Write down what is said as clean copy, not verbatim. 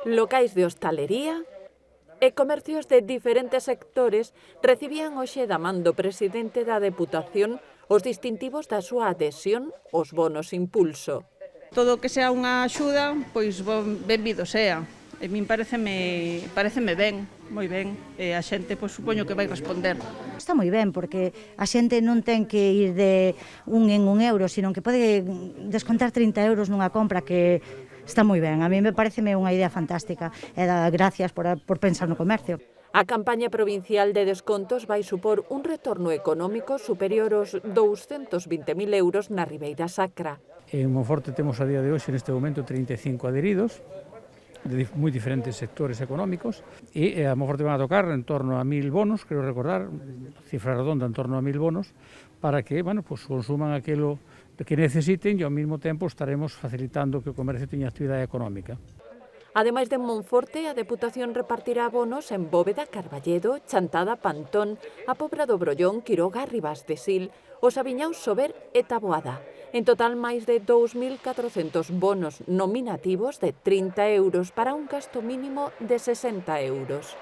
Locais de hostalería e comercios de diferentes sectores recibían hoxe da man do presidente da Deputación os distintivos da súa adhesión aos bonos impulso. Todo o que sea unha axuda, pois benvido sea. A min pareceme ben, moi ben, e a xente pois supoño que vai responder. Está moi ben, porque a xente non ten que ir de un en un euro, sino que pode descontar 30 euros nunha compra, que está moi ben. A mí me pareceme unha idea fantástica e gracias por pensar no comercio. A campaña provincial de descontos vai supor un retorno económico superior aos 220.000 euros na Ribeira Sacra. En Monforte temos a día de hoxe neste momento 35 adheridos de moi diferentes sectores económicos e a Monforte van a tocar en torno a 1.000 bonos, creo recordar, cifra redonda en torno a 1.000 bonos, para que, pues, consuman aquilo que necesiten e ao mesmo tempo estaremos facilitando que o comercio teña actividade económica. Ademais de Monforte, a Deputación repartirá bonos en Bóveda, Carballedo, Chantada, Pantón, a Pobra do Brollón, Quiroga, Ribas de Sil, os Aviñaus, Sober e Taboada. En total, máis de 2.400 bonos nominativos de 30 euros para un gasto mínimo de 60 euros.